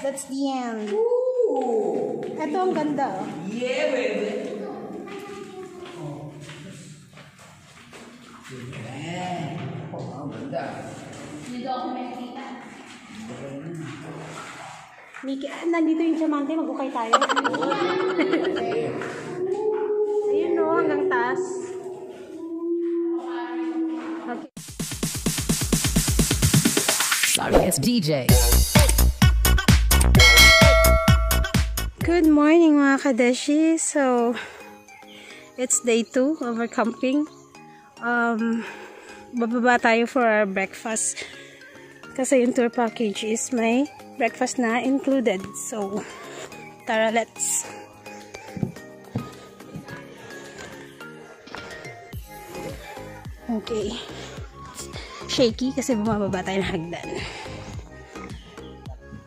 That's the end. Ooh. Ito ang ganda. Yeah, baby. Ang ganda. Dito ako makikita. Miki, nandito yung diamante, mag-ukay tayo. Ayun no, hanggang taas. Okay. Sorry, it's DJ. Good morning mga kadezshie. So, it's day 2 of our camping. Bababa tayo for our breakfast. Kasi yung tour package is may breakfast na included. So, tara, let's. Okay. Shaky kasi bumababa tayo ng hagdan.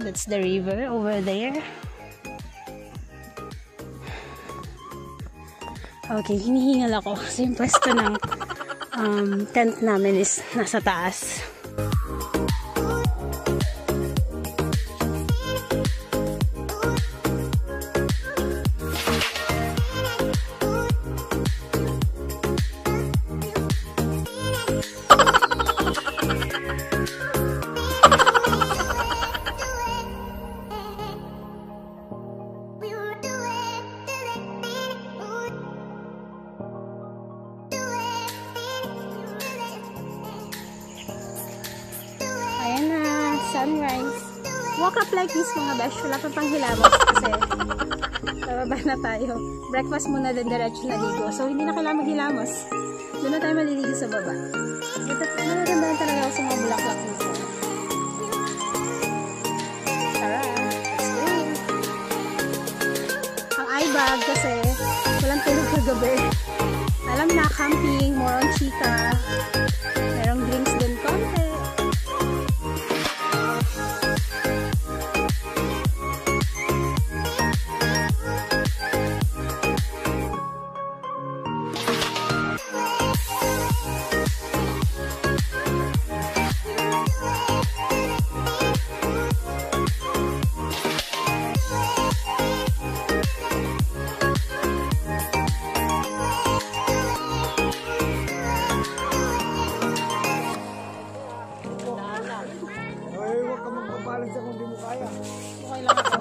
That's the river over there. Okay, hinihingal ako kasi yung pwesto ng tent namin is nasa taas. Sunrise. Walk up like this mga besh. Wala pa pang hilamos kasi bababa na tayo. Breakfast muna din diretso na ligo. So hindi na kailangan maghilamos. Doon na tayo maliligo sa baba. Magandaan talaga ako sa mga bulaklak nito. Tara, let's go. Ang eye bag kasi walang tulog kagabi. Alam na, camping, more on chika. Merong drinks din konti. Okay lang ako.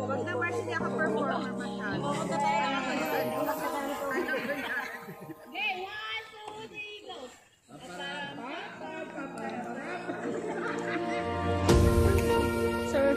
Basta mas hindi ako performer masyado. Okay, 1, 2, 3, go! Sir.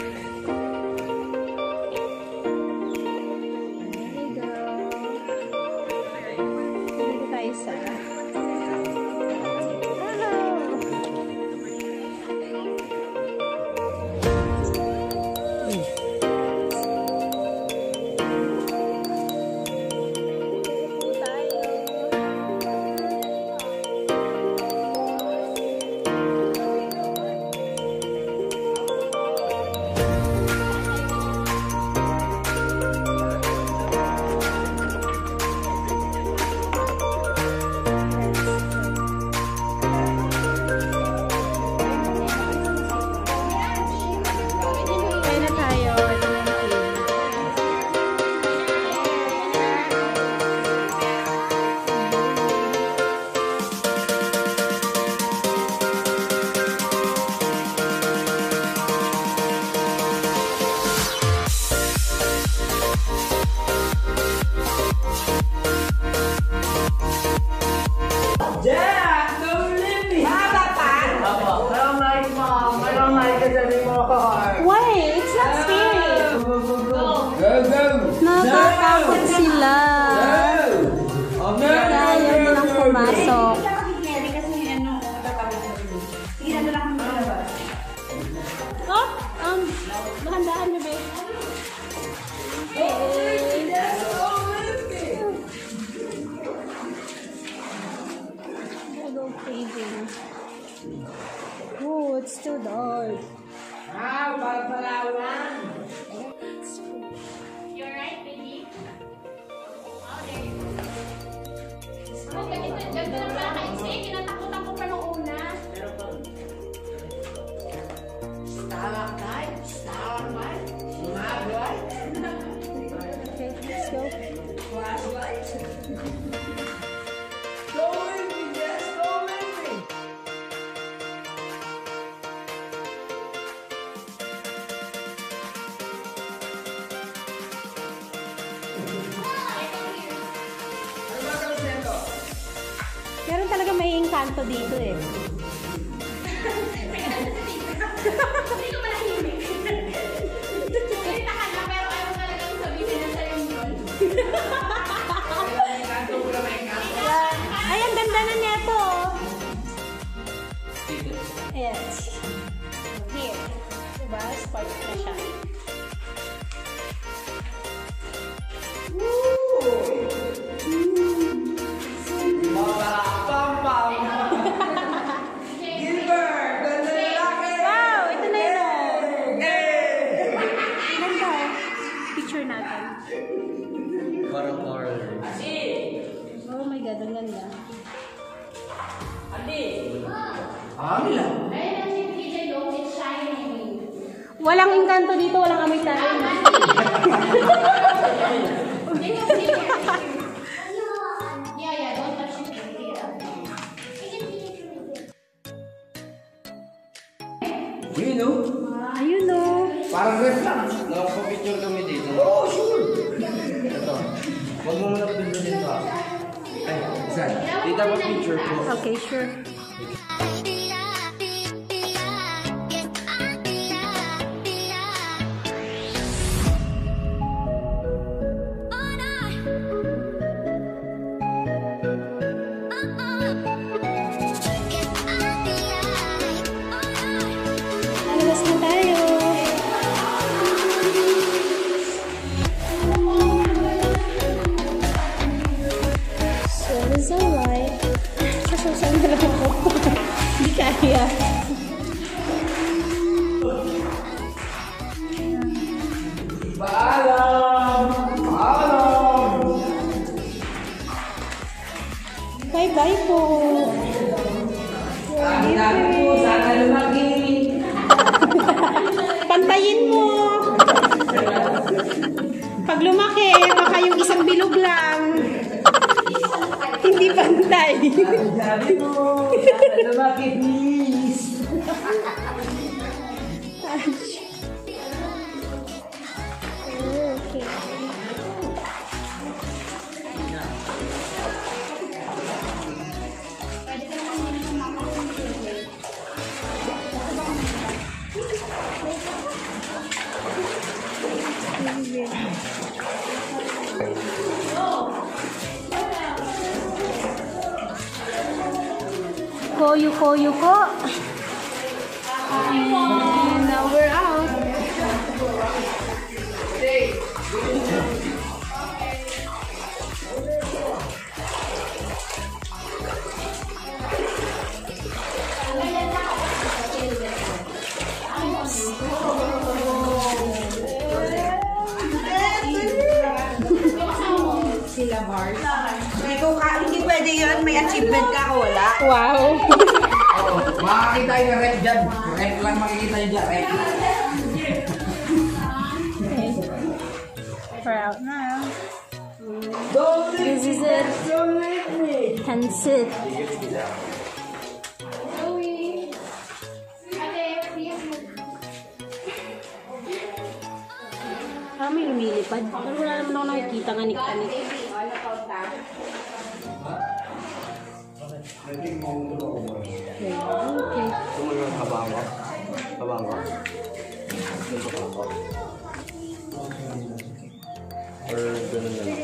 Why? It's not scary. Natatakot sila. Kaya ayaw nilang pumasok. Oh, dahan-dahan niyo, babe. Go caving. Oh, it's too dark. Ah, pagpalawan. You're right, baby. Oh, there you go. Oh, ganito. engkanto dito eh. Hindi ko malahimik. Salita ka na, pero ayaw talagang sabihin na sa'yo yun. Ay, ang ganda na neto. Yes. Here. Diba? Spark na siya. Wow! Ito na yun. Ganda. Picture natin. Parang parlor. Oh my God, ang ganda. Ayun ang si DJ Dog, it's shining. Walang engkanto dito, walang amoy tayo. Yeah, don't touch it. Yun, no? Ayun o. Parang ref lang. Nakapapicture kami dito. Oh, sure. Ito. Huwag mo muna pindutin ito. Ay, saan? Dito pa picture ko. Okay, sure. Lalabas na tayo. So, this is alright. Sasusan na lang ako. Hindi kaya. Paalam! Paalam! Bye-bye po. Sabi po, sana lumaki. Pantayin mo. Pag lumaki, baka yung isang bilog lang. Hindi pantay. Sabi po, sana lumaki, please. Okay. Koyu ko. And now we're out. Sila Mars. Hindi pwede yun. May achievement ka o wala. Wow. Oh, makakita yung ref dyan. Ref lang makikita yung dyan. Ref. Okay. We're out now. Don't This is it. Don't leave me. And sit. Joey. Ate, please. Ah, may lumilipad. Pero wala naman ako nakikita nganik-kanik. Okay. Sumunod kabango. Kabango. Or ganun na lang.